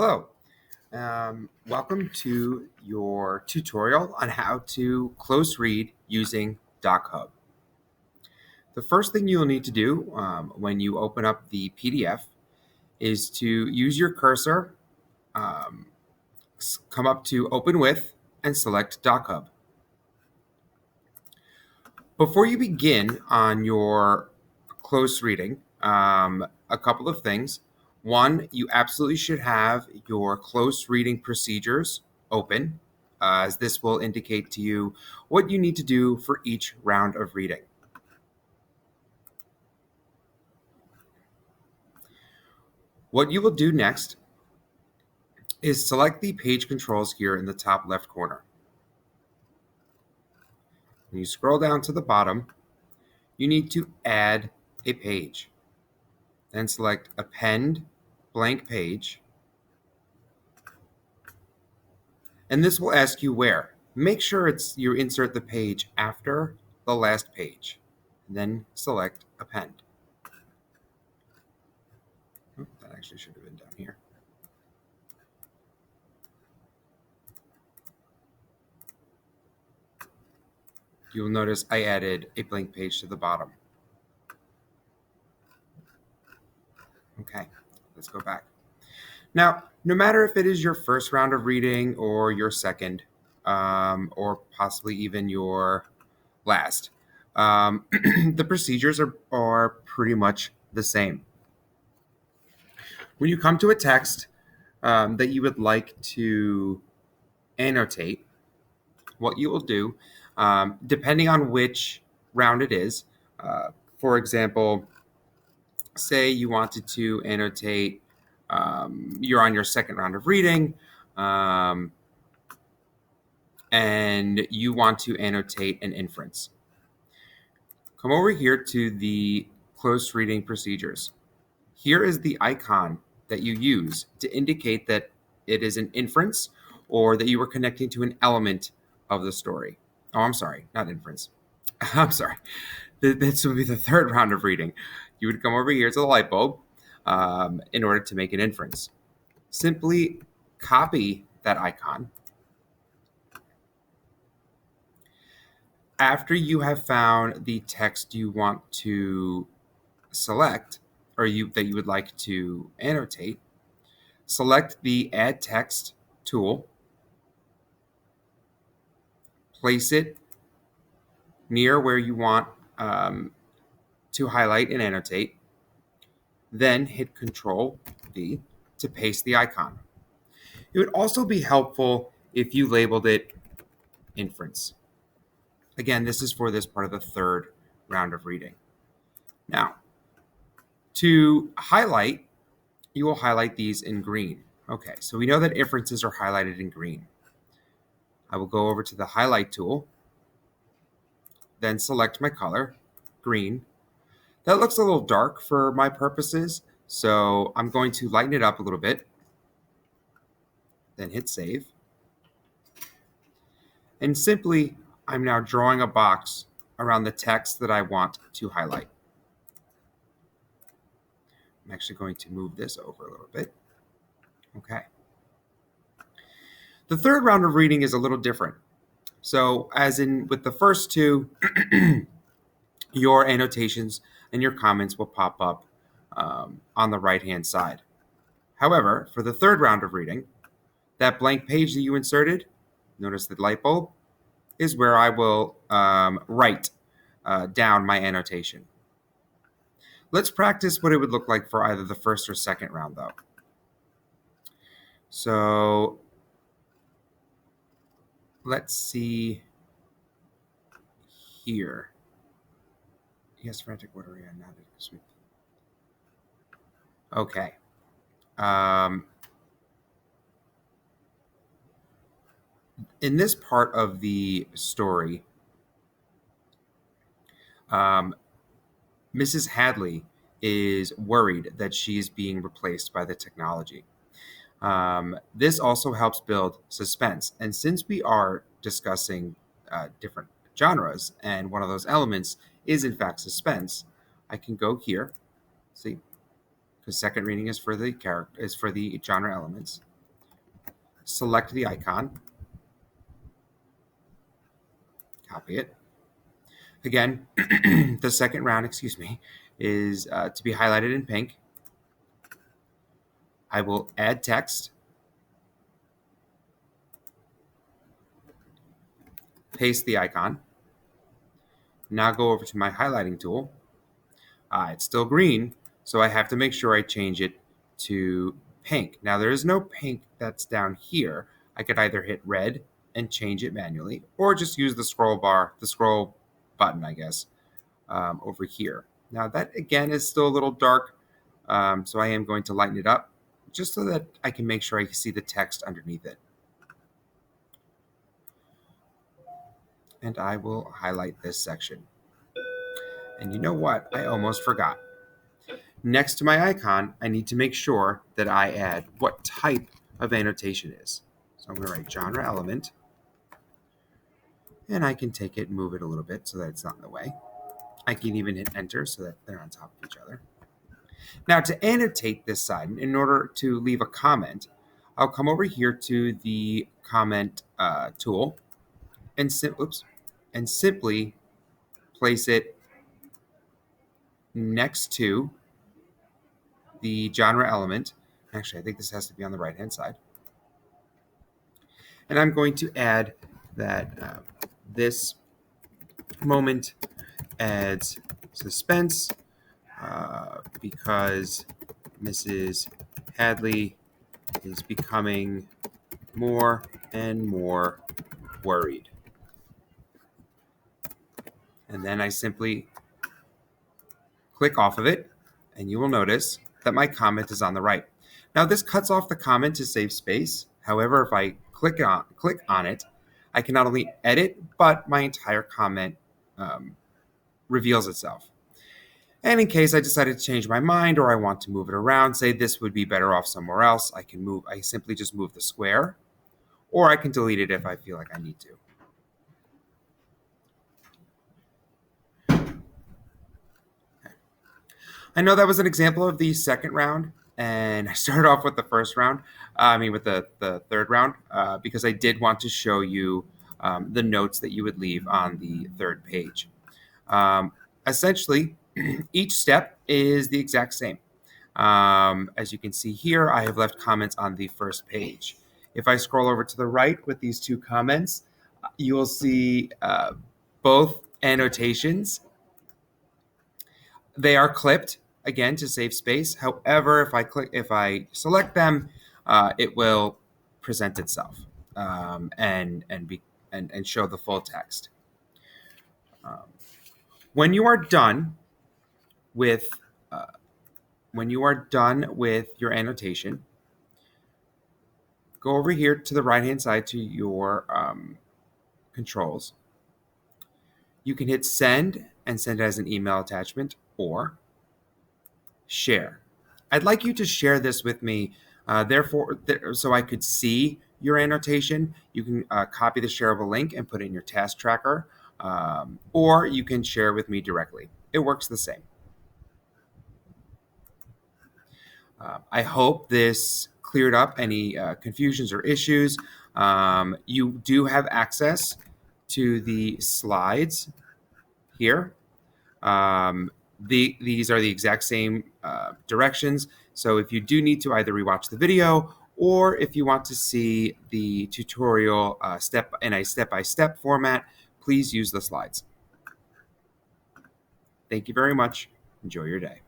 Hello. Welcome to your tutorial on how to close read using DocHub. The first thing you'll need to do when you open up the PDF is to use your cursor, come up to Open With, and select DocHub. Before you begin on your close reading, a couple of things. One, you absolutely should have your close reading procedures open, as this will indicate to you what you need to do for each round of reading. What you will do next is select the page controls here in the top left corner. When you scroll down to the bottom, you need to add a page. Then select Append Blank Page. And this will ask you where. Make sure you insert the page after the last page. Then select Append. That actually should have been down here. You'll notice I added a blank page to the bottom. Okay, let's go back. Now, no matter if it is your first round of reading or your second, or possibly even your last, the procedures are pretty much the same. When you come to a text that you would like to annotate, what you will do, depending on which round it is, for example, say you wanted to annotate, you're on your second round of reading, and you want to annotate an inference. Come over here to the close reading procedures. Here is the icon that you use to indicate that it is an inference or that you are connecting to an element of the story. Oh, I'm sorry, not inference. I'm sorry. This would be the third round of reading. You would come over here to the light bulb in order to make an inference. Simply copy that icon. After you have found the text you want to select, or that you would like to annotate, select the Add Text tool, place it near where you want to highlight and annotate, then hit Control-V to paste the icon. It would also be helpful if you labeled it inference. Again, this is for this part of the third round of reading. Now, to highlight, you will highlight these in green. Okay, so we know that inferences are highlighted in green. I will go over to the highlight tool, then select my color, green. That looks a little dark for my purposes, so I'm going to lighten it up a little bit, then hit save. And simply, I'm now drawing a box around the text that I want to highlight. I'm actually going to move this over a little bit. Okay. The third round of reading is a little different. So as in with the first two, your annotations and your comments will pop up on the right-hand side. However, for the third round of reading, that blank page that you inserted, notice the light bulb, is where I will write down my annotation. Let's practice what it would look like for either the first or second round, though. So let's see here. Yes, frantic order. Yeah, not sweep. Okay. In this part of the story, Mrs. Hadley is worried that she is being replaced by the technology. This also helps build suspense. And since we are discussing different genres, and one of those elements is in fact suspense, I can go here, see, because second reading is for the genre elements. select the icon, copy it. Again, the second round, is to be highlighted in pink. I will add text, paste the icon. Now go over to my highlighting tool. It's still green, so I have to make sure I change it to pink. Now there is no pink that's down here. I could either hit red and change it manually, or just use the scroll button, I guess, over here. Now that again is still a little dark, so I am going to lighten it up just so that I can make sure I can see the text underneath it. And I will highlight this section. And you know what? I almost forgot. Next to my icon, I need to make sure that I add what type of annotation is. So I'm going to write genre element. And I can take it and move it a little bit so that it's not in the way. I can even hit enter so that they're on top of each other. Now to annotate this side, in order to leave a comment, I'll come over here to the comment tool and simply place it next to the genre element. Actually, I think this has to be on the right-hand side. And I'm going to add that this moment adds suspense because Mrs. Hadley is becoming more and more worried. And then I simply click off of it, and you will notice that my comment is on the right. Now this cuts off the comment to save space. However, if I click on it, I can not only edit, but my entire comment reveals itself. And in case I decided to change my mind or I want to move it around, say this would be better off somewhere else, I simply just move the square, or I can delete it if I feel like I need to. I know that was an example of the second round, and I started off with the first round, with the third round, because I did want to show you the notes that you would leave on the third page. Essentially, each step is the exact same. As you can see here, I have left comments on the first page. If I scroll over to the right with these two comments, you will see both annotations. They are clipped again to save space. However, if I select them, it will present itself and show the full text. When you are done with your annotation, go over here to the right-hand side to your controls. You can hit send and send it as an email attachment, or share. I'd like you to share this with me, so I could see your annotation. You can copy the shareable link and put it in your task tracker, or you can share with me directly. It works the same. I hope this cleared up any confusions or issues. You do have access to the slides here. These are the exact same directions. So if you do need to either rewatch the video, or if you want to see the tutorial in a step-by-step format, please use the slides. Thank you very much. Enjoy your day.